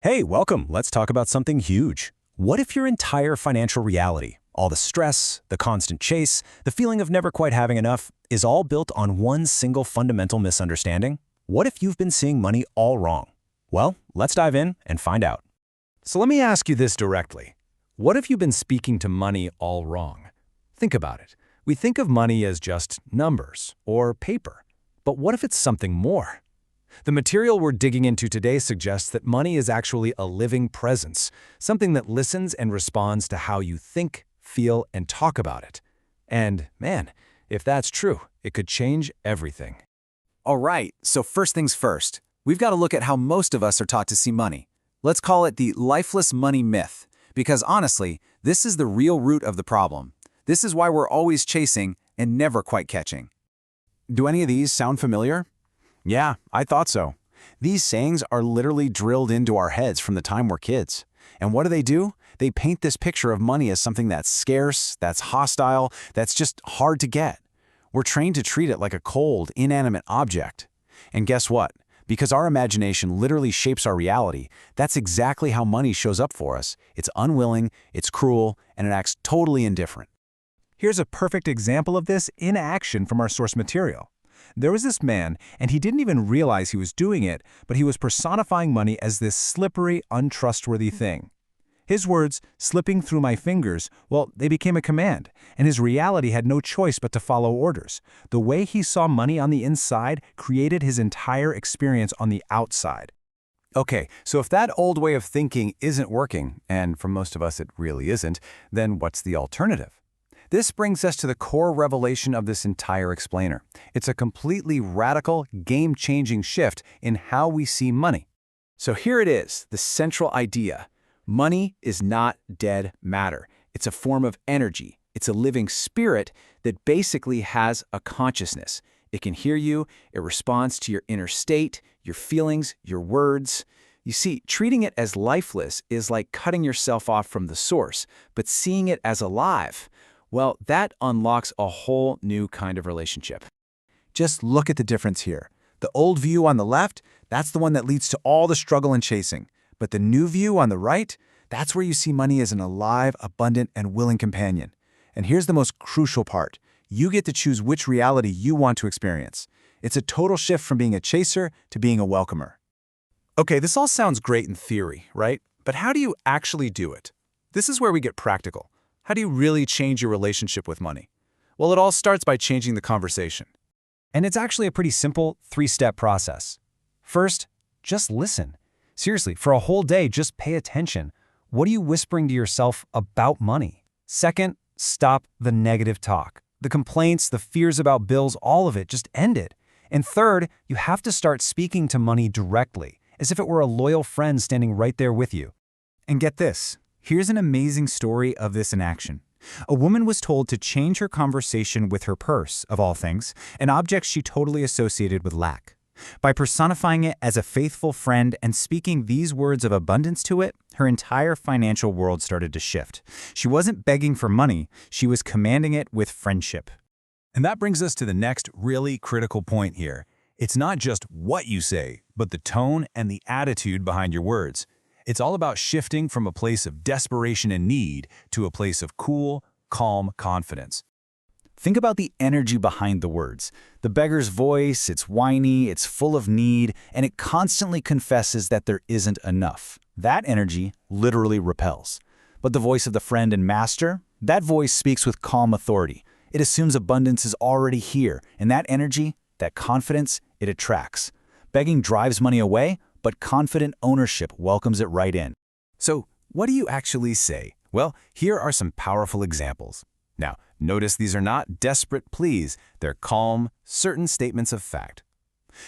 Hey, welcome. Let's talk about something huge. What if your entire financial reality, all the stress, the constant chase, the feeling of never quite having enough, is all built on one single fundamental misunderstanding? What if you've been seeing money all wrong? Well, let's dive in and find out. So let me ask you this directly. What if you've been speaking to money all wrong? Think about it. We think of money as just numbers or paper. But what if it's something more? The material we're digging into today suggests that money is actually a living presence, something that listens and responds to how you think, feel, and talk about it. And man, if that's true, it could change everything. All right, so first things first, we've got to look at how most of us are taught to see money. Let's call it the lifeless money myth, because honestly, this is the real root of the problem. This is why we're always chasing and never quite catching. Do any of these sound familiar? Yeah, I thought so. These sayings are literally drilled into our heads from the time we're kids. And what do? They paint this picture of money as something that's scarce, that's hostile, that's just hard to get. We're trained to treat it like a cold, inanimate object. And guess what? Because our imagination literally shapes our reality, that's exactly how money shows up for us. It's unwilling, it's cruel, and it acts totally indifferent. Here's a perfect example of this in action from our source material. There was this man, and he didn't even realize he was doing it, but he was personifying money as this slippery, untrustworthy thing. His words, slipping through my fingers, well, they became a command, and his reality had no choice but to follow orders. The way he saw money on the inside created his entire experience on the outside. Okay, so if that old way of thinking isn't working, and for most of us it really isn't, then what's the alternative? This brings us to the core revelation of this entire explainer. It's a completely radical, game-changing shift in how we see money. So here it is, the central idea. Money is not dead matter. It's a form of energy. It's a living spirit that basically has a consciousness. It can hear you, it responds to your inner state, your feelings, your words. You see, treating it as lifeless is like cutting yourself off from the source, but seeing it as alive, well, that unlocks a whole new kind of relationship. Just look at the difference here. The old view on the left, that's the one that leads to all the struggle and chasing. But the new view on the right, that's where you see money as an alive, abundant, and willing companion. And here's the most crucial part. You get to choose which reality you want to experience. It's a total shift from being a chaser to being a welcomer. Okay, this all sounds great in theory, right? But how do you actually do it? This is where we get practical. How do you really change your relationship with money? Well, it all starts by changing the conversation. And it's actually a pretty simple three-step process. First, just listen. Seriously, for a whole day, just pay attention. What are you whispering to yourself about money? Second, stop the negative talk. The complaints, the fears about bills, all of it, just end it. And third, you have to start speaking to money directly, as if it were a loyal friend standing right there with you. And get this. Here's an amazing story of this in action. A woman was told to change her conversation with her purse, of all things, an object she totally associated with lack. By personifying it as a faithful friend and speaking these words of abundance to it, her entire financial world started to shift. She wasn't begging for money, she was commanding it with friendship. And that brings us to the next really critical point here. It's not just what you say, but the tone and the attitude behind your words. It's all about shifting from a place of desperation and need to a place of cool, calm confidence. Think about the energy behind the words. The beggar's voice, it's whiny, it's full of need, and it constantly confesses that there isn't enough. That energy literally repels. But the voice of the friend and master, that voice speaks with calm authority. It assumes abundance is already here, and that energy, that confidence, it attracts. Begging drives money away, but confident ownership welcomes it right in. So, what do you actually say? Well, here are some powerful examples. Now, notice these are not desperate pleas. They're calm, certain statements of fact.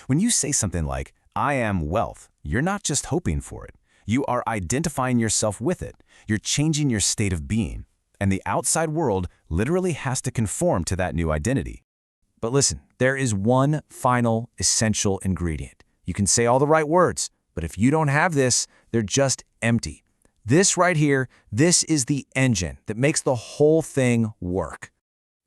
When you say something like, "I am wealth," you're not just hoping for it. You are identifying yourself with it. You're changing your state of being. And the outside world literally has to conform to that new identity. But listen, there is one final essential ingredient. You can say all the right words, but if you don't have this, they're just empty. This right here, this is the engine that makes the whole thing work.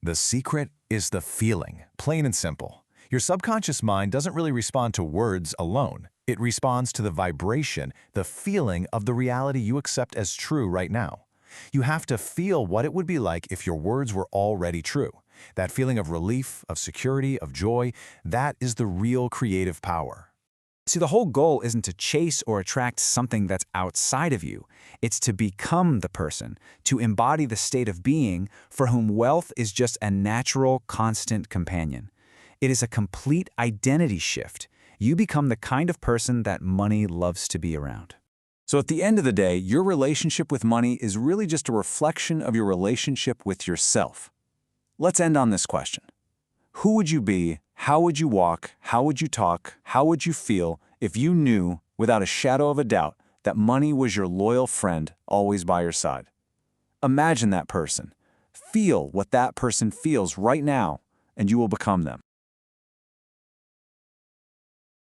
The secret is the feeling, plain and simple. Your subconscious mind doesn't really respond to words alone. It responds to the vibration, the feeling of the reality you accept as true right now. You have to feel what it would be like if your words were already true. That feeling of relief, of security, of joy, that is the real creative power. See, the whole goal isn't to chase or attract something that's outside of you. It's to become the person, to embody the state of being for whom wealth is just a natural, constant companion. It is a complete identity shift. You become the kind of person that money loves to be around. So at the end of the day, your relationship with money is really just a reflection of your relationship with yourself. Let's end on this question. Who would you be? How would you walk? How would you talk? How would you feel if you knew, without a shadow of a doubt, that money was your loyal friend always by your side? Imagine that person. Feel what that person feels right now, and you will become them.